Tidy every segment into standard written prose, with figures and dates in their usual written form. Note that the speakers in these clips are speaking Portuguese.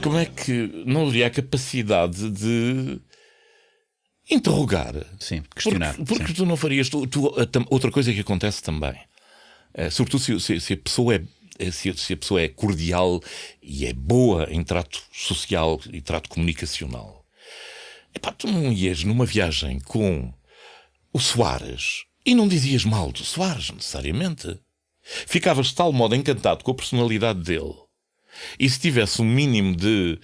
como é que não haveria a capacidade de interrogar? Sim, questionar. Porque tu não farias. Outra coisa que acontece também, sobretudo se a pessoa se a pessoa é cordial e é boa em trato social e trato comunicacional. Epá, tu não ias numa viagem com o Soares e não dizias mal do Soares, necessariamente. Ficavas de tal modo encantado com a personalidade dele. E se tivesse um mínimo de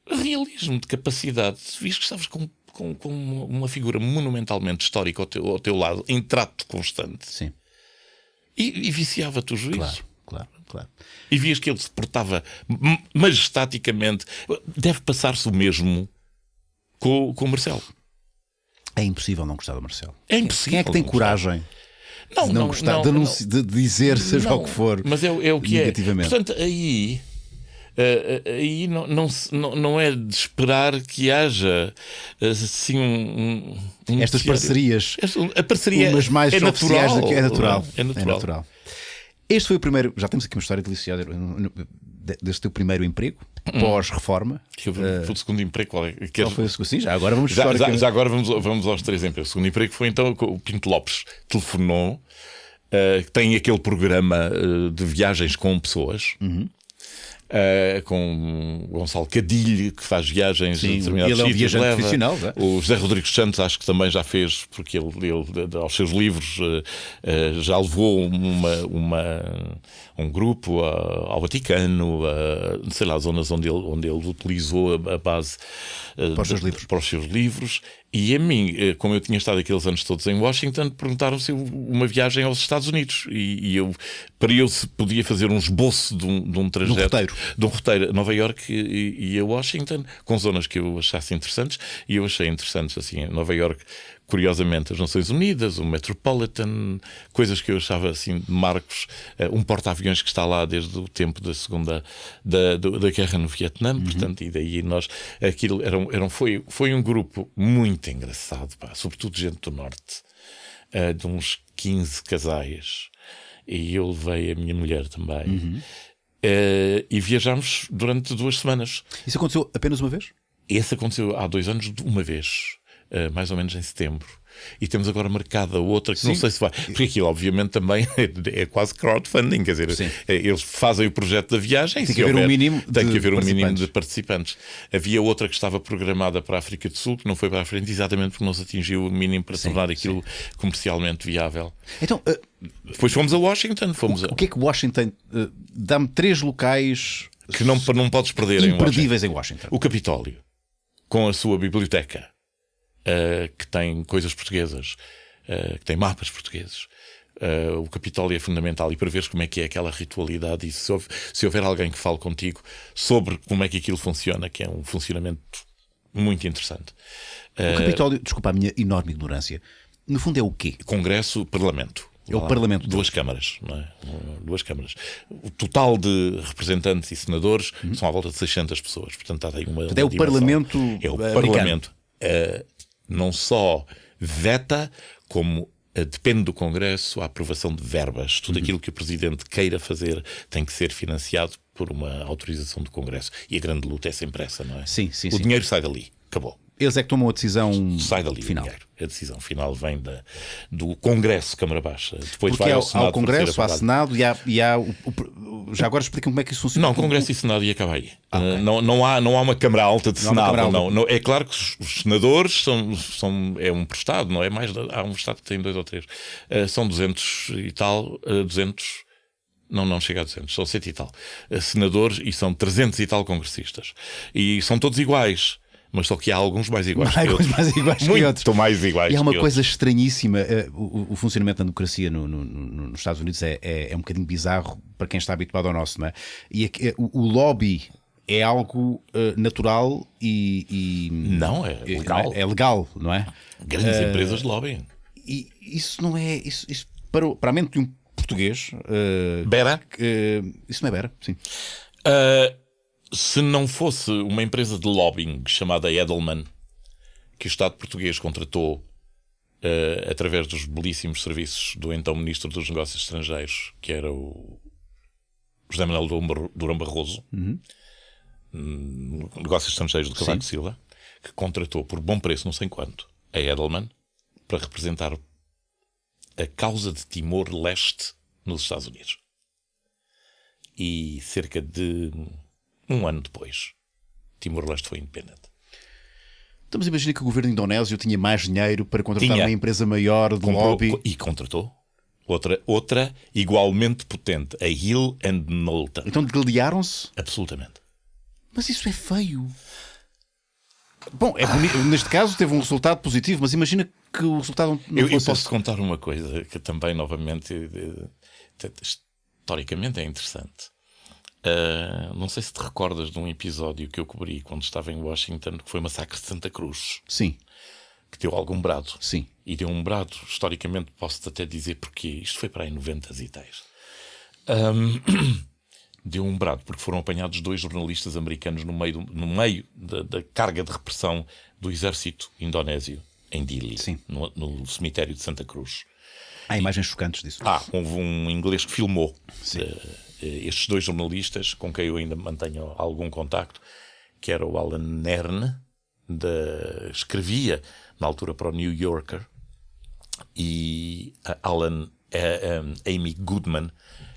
realismo, de capacidade, visto que estavas com uma figura monumentalmente histórica ao teu lado, em trato constante. Sim. E viciava-te o juízo. Claro. E vias que ele se portava majestaticamente. Deve passar-se o mesmo com o Marcelo. É impossível não gostar do Marcelo. É impossível. Quem é que tem coragem de não gostar, de dizer seja o que for? Mas é o que negativamente. Portanto, aí não é de esperar que haja assim estas parcerias. A parceria umas mais é oficiais natural. É natural. É natural. Este foi o primeiro. Já temos aqui uma história deliciosa deste teu primeiro emprego, pós-reforma. Foi o segundo emprego. Qual foi o segundo? Sim, já agora vamos já agora vamos aos três empregos. O segundo emprego foi então o Pinto Lopes telefonou, tem aquele programa de viagens com pessoas. Com o Gonçalo Cadilho, que faz viagens em determinados sítios. Ele é um viajante profissional. O José Rodrigues Santos acho que também já fez, porque ele aos seus livros já levou um grupo ao Vaticano, sei lá, zonas onde ele utilizou a base para os seus livros. E a mim, como eu tinha estado aqueles anos todos em Washington, perguntaram se uma viagem aos Estados Unidos. E eu, para eu se podia fazer um esboço de um trajeto, de um roteiro a Nova Iorque e a Washington, com zonas que eu achasse interessantes. E eu achei interessantes, assim, em Nova Iorque, curiosamente, as Nações Unidas, o Metropolitan, coisas que eu achava assim de marcos, um porta-aviões que está lá desde o tempo da segunda da guerra no Vietnã, portanto, e daí nós, aquilo foi um grupo muito engraçado, sobretudo gente do Norte, de uns 15 casais, e eu levei a minha mulher também, e viajámos durante 2 semanas. Isso aconteceu apenas uma vez? Esse aconteceu há 2 anos de uma vez. Mais ou menos em setembro. E temos agora marcada outra que não sei se vai. Porque aquilo, obviamente, também é quase crowdfunding. Quer dizer, eles fazem o projeto da viagem. Tem que haver um mínimo de participantes. Havia outra que estava programada para a África do Sul, que não foi para a frente, exatamente porque não se atingiu o mínimo para tornar aquilo comercialmente viável. Então, depois fomos a Washington. O que é que Washington. Dá-me 3 locais que não podes perder imperdíveis em Washington. O Capitólio, com a sua biblioteca. Que tem coisas portuguesas, que tem mapas portugueses. O Capitólio é fundamental, e para veres como é que é aquela ritualidade, e se houver alguém que fale contigo sobre como é que aquilo funciona, que é um funcionamento muito interessante. O Capitólio, desculpa a minha enorme ignorância, no fundo é o quê? Congresso, Parlamento. É o Parlamento. 2 câmaras, não é? 2 câmaras. O total de representantes e senadores são à volta de 600 pessoas. Portanto, há aí uma é o Parlamento. É o Parlamento. Não só veta, como depende do Congresso a aprovação de verbas. Tudo aquilo que o Presidente queira fazer tem que ser financiado por uma autorização do Congresso. E a grande luta é sempre essa, não é? Sim. O dinheiro sai dali. Acabou. Eles é que tomam a decisão sai dali final. A decisão final vem do Congresso, Câmara Baixa. Depois porque vai ao Senado, ao Congresso, ao Senado e há já agora expliquam como é que isso funciona. Não, Congresso e Senado e acaba aí. Okay. Não há uma Câmara Alta de Senado. Não. É claro que os senadores é um por Estado, não é mais. Há um Estado que tem 2 ou 3. São 200 e tal. 200. Não chega a 200, são 100 e tal. Senadores, e são 300 e tal congressistas. E são todos iguais. Mas só que há alguns mais iguais que outros. Muito mais iguais. E há uma coisa estranhíssima. O funcionamento da democracia nos Estados Unidos é um bocadinho bizarro para quem está habituado ao nosso, não é? E o lobby é algo natural e não, é legal. É legal, não é? Grandes empresas de lobby. E isso não é. Isso para a mente de um português. Bera? Isso não é Bera, sim. Se não fosse uma empresa de lobbying chamada Edelman, que o Estado português contratou através dos belíssimos serviços do então Ministro dos Negócios Estrangeiros, que era o José Manuel Durão Barroso, negócios estrangeiros do Cavaco Silva, que contratou por bom preço, não sei quanto, a Edelman para representar a causa de Timor-Leste nos Estados Unidos. E cerca de um ano depois, Timor-Leste foi independente. Então, mas imagina que o governo indonésio tinha mais dinheiro para contratar uma empresa maior de lobby. E contratou outra igualmente potente, a Hill & Knowlton. Então degalearam-se? Absolutamente. Mas isso é feio. Bom, é bonito. Neste caso teve um resultado positivo, mas imagina que o resultado não fosse... Eu posso contar uma coisa que também, novamente, historicamente é interessante. Não sei se te recordas de um episódio que eu cobri quando estava em Washington, que foi o massacre de Santa Cruz. Sim. Que deu algum brado. Sim. E deu um brado, historicamente, posso-te até dizer porquê. Isto foi para aí 90 e tais. Deu um brado, porque foram apanhados 2 jornalistas americanos no meio da carga de repressão do exército indonésio, em Dili, no cemitério de Santa Cruz. Há imagens chocantes disso. Houve um inglês que filmou estes 2 jornalistas, com quem eu ainda mantenho algum contacto, que era o Alan Nern, escrevia na altura para o New Yorker, e a Amy Goodman,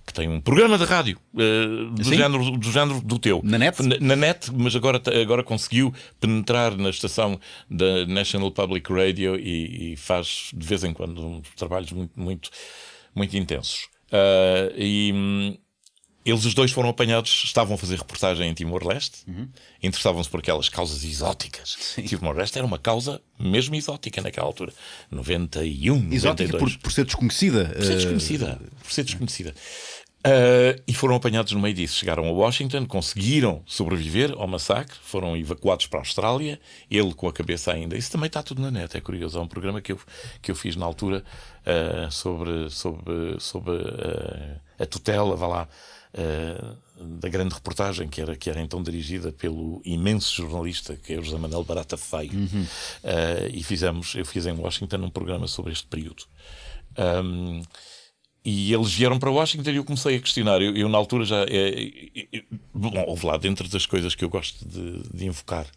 que tem um programa de rádio do género do teu. Na net? Na net, mas agora conseguiu penetrar na estação da National Public Radio e faz de vez em quando uns trabalhos muito, muito, muito intensos. Eles os 2 foram apanhados, estavam a fazer reportagem em Timor-Leste, interessavam-se por aquelas causas exóticas. Timor-Leste era uma causa mesmo exótica naquela altura. 91, exótica 92. Por ser desconhecida. Por ser desconhecida. E foram apanhados no meio disso. Chegaram a Washington, conseguiram sobreviver ao massacre, foram evacuados para a Austrália, ele com a cabeça ainda. Isso também está tudo na net, é curioso. Há um programa que eu fiz na altura sobre a tutela, vá lá, da grande reportagem que era então dirigida pelo imenso jornalista que é o José Manuel Barata Feio. E eu fiz em Washington um programa sobre este período. E eles vieram para Washington e eu comecei a questionar. Eu na altura já... Bom, houve lá, dentro das coisas que eu gosto de invocar,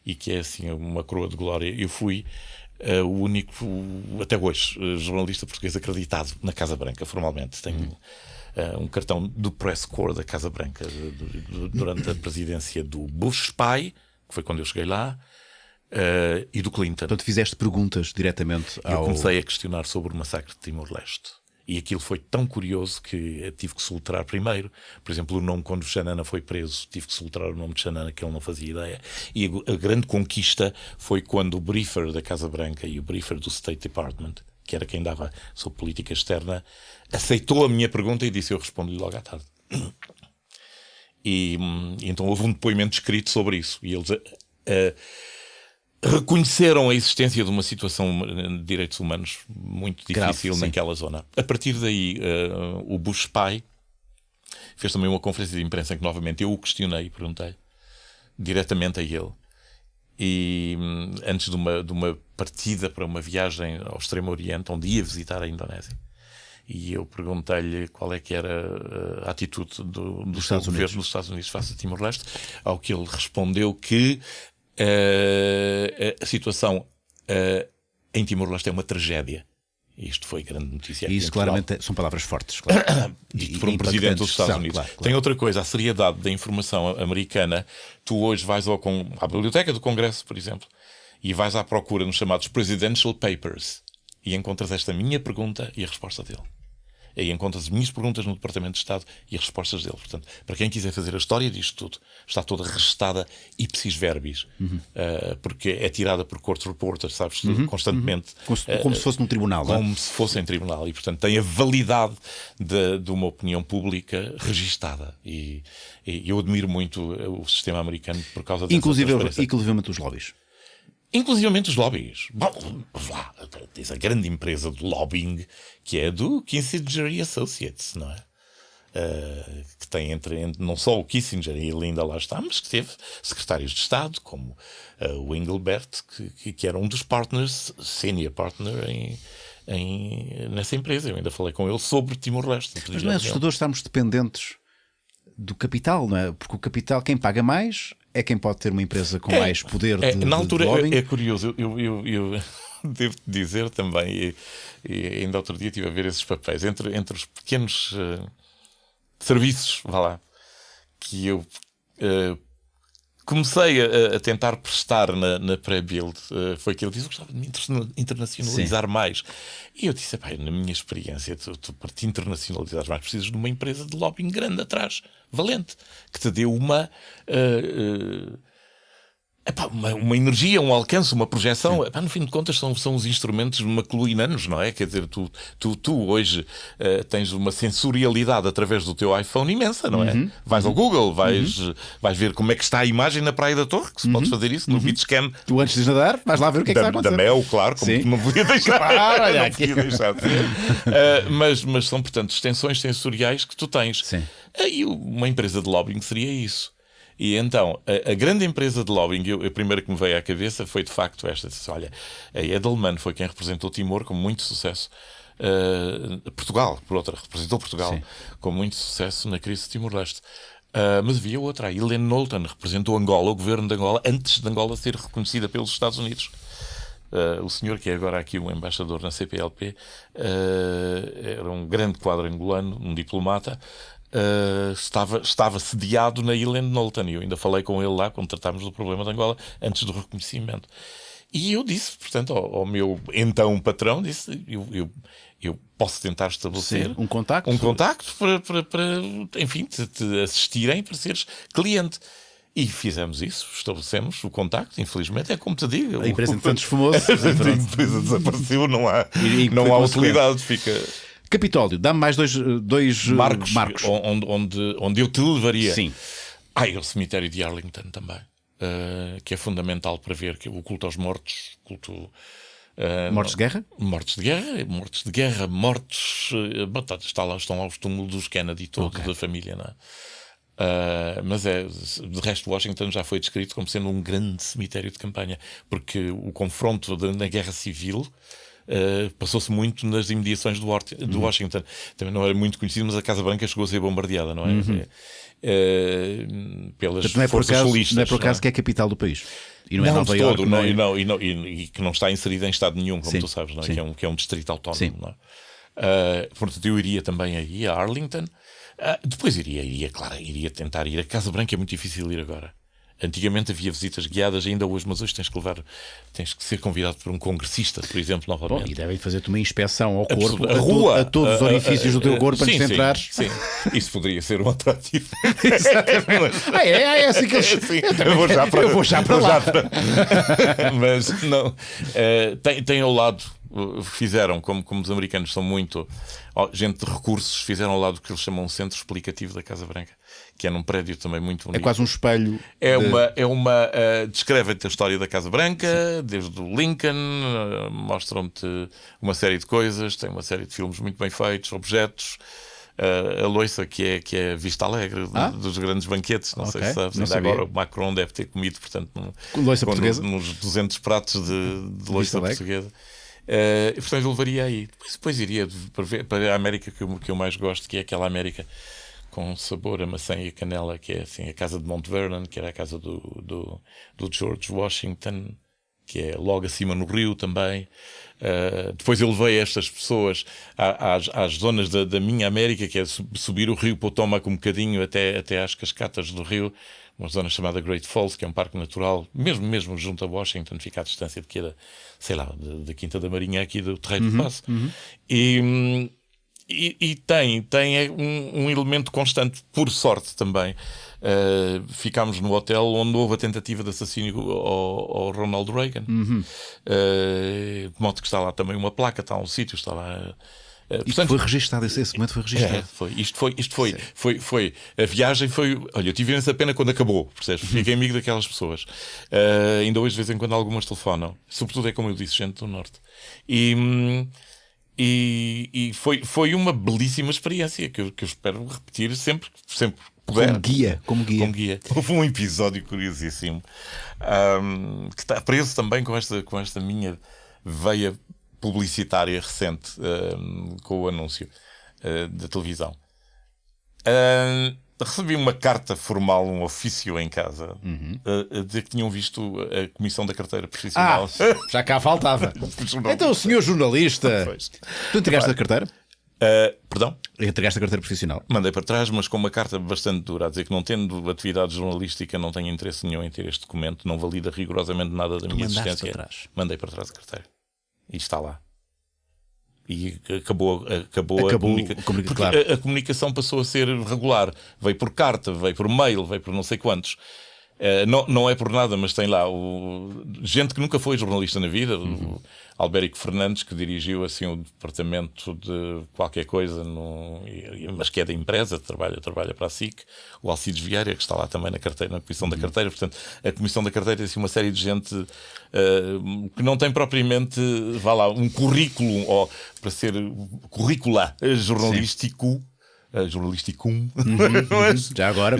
e que é assim uma coroa de glória, eu fui o único, até hoje, jornalista português acreditado na Casa Branca, formalmente. Tenho um cartão do Press Corps da Casa Branca durante a presidência do Bush pai, que foi quando eu cheguei lá, e do Clinton. Portanto, fizeste perguntas diretamente ao... Eu comecei a questionar sobre o massacre de Timor-Leste. E aquilo foi tão curioso que tive que soltar primeiro. Por exemplo, o nome, quando o Xanana foi preso, tive que soltar o nome de Xanana, que ele não fazia ideia. E a grande conquista foi quando o briefer da Casa Branca e o briefer do State Department, que era quem dava sobre política externa, aceitou a minha pergunta e disse: eu respondo-lhe logo à tarde. E então houve um depoimento escrito sobre isso. E eles reconheceram a existência de uma situação de direitos humanos muito difícil grave, naquela zona. A partir daí, o Bush pai fez também uma conferência de imprensa em que novamente eu o questionei, perguntei diretamente a ele. E antes de uma partida para uma viagem ao Extremo Oriente, onde ia visitar a Indonésia, e eu perguntei-lhe qual é que era a atitude do seu governo dos Estados Unidos face a Timor-Leste, ao que ele respondeu que a situação em Timor-Leste é uma tragédia. Isto foi grande notícia. E isso claramente são palavras fortes, claro. Dito por um presidente dos Estados Unidos. Claro. Tem outra coisa, a seriedade da informação americana. Tu hoje vais à biblioteca do Congresso, por exemplo, e vais à procura nos chamados Presidential Papers e encontras esta minha pergunta e a resposta dele. Aí encontras as minhas perguntas no Departamento de Estado e as respostas dele. Portanto, para quem quiser fazer a história disto tudo, está toda restada ipsis verbis, porque é tirada por court reporters, sabes, constantemente. Como se fosse num tribunal. Como se fosse em tribunal. E, portanto, tem a validade de uma opinião pública registada. E eu admiro muito o sistema americano por causa dessa transparência. Inclusivamente os lobbies. Inclusivamente os lobbies. Bom, lá, diz a grande empresa de lobbying que é do Kissinger Associates, não é? Que tem entre não só o Kissinger, e ele ainda lá está, mas que teve secretários de Estado, como o Engelbert, que era um dos partners, senior partner nessa empresa. Eu ainda falei com ele sobre Timor-Leste. Mas não é assustador estarmos dependentes do capital, não é? Porque o capital, quem paga mais é quem pode ter uma empresa com mais poder de na altura lobbying. É curioso, eu devo dizer também, e ainda outro dia estive a ver esses papéis, entre os pequenos serviços, vá lá, que eu comecei a tentar prestar na pré-build, foi que ele disse: eu gostava de me internacionalizar mais. E eu disse: na minha experiência, tu para te internacionalizar mais precisas de uma empresa de lobbying grande atrás, valente, que te dê uma energia, um alcance, uma projeção. No fim de contas são os instrumentos macluinanos, não é? Quer dizer, tu hoje tens uma sensorialidade através do teu iPhone imensa, não é? Vais ao Google, vais ver como é que está a imagem na Praia da Torre, que se podes fazer isso no BeachCam. Tu antes de nadar, vais lá ver o que é que está a acontecer. Da Mel, claro, como não podia deixar. Claro, olha não podia deixar de ser. Mas são, portanto, extensões sensoriais que tu tens. Sim. E uma empresa de lobbying seria isso. E então, a grande empresa de lobbying, a primeira que me veio à cabeça foi de facto esta. Disse: olha, a Edelman foi quem representou Timor com muito sucesso. Portugal, por outra, representou Portugal. Sim. Com muito sucesso na crise de Timor-Leste. Mas havia outra, a Helene Knowlton, representou Angola, o governo de Angola, antes de Angola ser reconhecida pelos Estados Unidos. O senhor, que é agora aqui o embaixador na CPLP, era um grande quadro angolano, um diplomata. Estava sediado na Helene Knowlton. Eu ainda falei com ele lá quando tratámos do problema de Angola, antes do reconhecimento. E eu disse, portanto, ao meu então patrão, disse: eu posso tentar estabelecer um contacto para enfim, te assistirem para seres cliente. E fizemos isso, estabelecemos o contacto. Infelizmente, é como te digo, a empresa de famoso, a empresa desapareceu, não há utilidade, fica. Capitólio, dá-me mais dois marcos. Onde eu te levaria. Sim. E o cemitério de Arlington também, que é fundamental para ver que o culto aos mortos, mortos de guerra? Mortos de guerra, estão lá os túmulos dos Kennedy, todos da família, não é? Mas de resto, Washington já foi descrito como sendo um grande cemitério de campanha, porque o confronto na Guerra Civil passou-se muito nas imediações do Washington. Também não era muito conhecido, mas a Casa Branca chegou a ser bombardeada, não é? Pelas forças solistas. Não é por acaso que é a capital do país. E não é Nova Iorque. E que não está inserida em estado nenhum, como tu sabes, não é? Que é um distrito autónomo. Não é? Portanto, eu iria também aí, a Arlington. Depois iria tentar ir. A Casa Branca é muito difícil ir agora. Antigamente havia visitas guiadas, ainda hoje, mas hoje tens que ser convidado por um congressista, por exemplo, novamente. Bom, e devem fazer-te uma inspeção ao corpo, a rua, a todos os orifícios do teu corpo antes de entrares. Sim, isso poderia ser um atrativo. Exatamente. É assim que eles... Eu vou já para lá. Mas não. Tem ao lado, fizeram, como os americanos são muito gente de recursos, fizeram ao lado o que eles chamam um centro explicativo da Casa Branca, que é num prédio também muito bonito. É quase um espelho. Descrevem-te a história da Casa Branca, desde o Lincoln, mostram-te uma série de coisas, tem uma série de filmes muito bem feitos, objetos. A loiça que é a Vista Alegre dos grandes banquetes, não sei se sabes. Ainda agora o Macron deve ter comido, portanto, loiça portuguesa? Nos 200 pratos de loiça portuguesa. Portanto, eu levaria aí. Depois iria para a América que eu mais gosto, que é aquela América com sabor a maçã e a canela, que é assim, a casa de Mount Vernon, que era a casa do George Washington, que é logo acima no rio também. Depois eu levei estas pessoas às zonas da minha América, que é subir o rio Potomac um bocadinho até às cascatas do rio, uma zona chamada Great Falls, que é um parque natural, mesmo junto a Washington, fica à distância de que era, sei lá, da Quinta da Marinha, aqui do Terreiro de Passo. E tem um elemento constante, por sorte também. Ficámos no hotel onde houve a tentativa de assassínio ao Ronald Reagan. De modo que está lá também uma placa, está um sítio, está lá. Portanto, foi registado, esse momento foi registado. Foi. A viagem foi. Olha, eu tive essa pena quando acabou, percebes? Fiquei amigo daquelas pessoas. Ainda hoje, de vez em quando, algumas telefonam. Sobretudo, é como eu disse, gente do Norte. E foi uma belíssima experiência que eu espero repetir sempre puder. Como guia. Houve um episódio curiosíssimo que está preso também com esta minha veia publicitária recente, com o anúncio da televisão. recebi uma carta formal, um ofício em casa, a dizer que tinham visto a comissão da carteira profissional. Já cá faltava. Então, o senhor jornalista, tu entregaste a carteira? Perdão? Entregaste a carteira profissional? Mandei para trás, mas com uma carta bastante dura, a dizer que não tendo atividade jornalística não tenho interesse nenhum em ter este documento, não valida rigorosamente nada da minha existência. Para trás. Mandei para trás a carteira. E está lá. E acabou a claro. a comunicação passou a ser regular. Veio por carta, veio por mail, veio por não sei quantos. Não é por nada, mas tem lá gente que nunca foi jornalista na vida, o Albérico Fernandes, que dirigiu assim o departamento de qualquer coisa, mas que é da empresa, trabalha para a SIC, o Alcides Vieira, que está lá também na comissão da carteira. Portanto, a comissão da carteira tem assim, uma série de gente que não tem propriamente, vá lá, um currículo, ou para ser currícula jornalístico. Jornalisticum. Já agora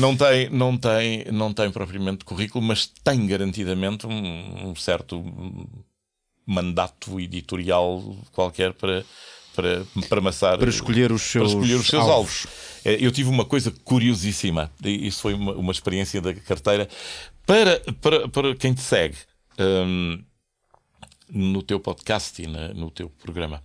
não tem propriamente currículo, mas tem garantidamente um certo mandato editorial qualquer para escolher os seus alvos. Eu tive uma coisa curiosíssima, isso foi uma experiência da carteira para quem te segue no teu podcast e no teu programa.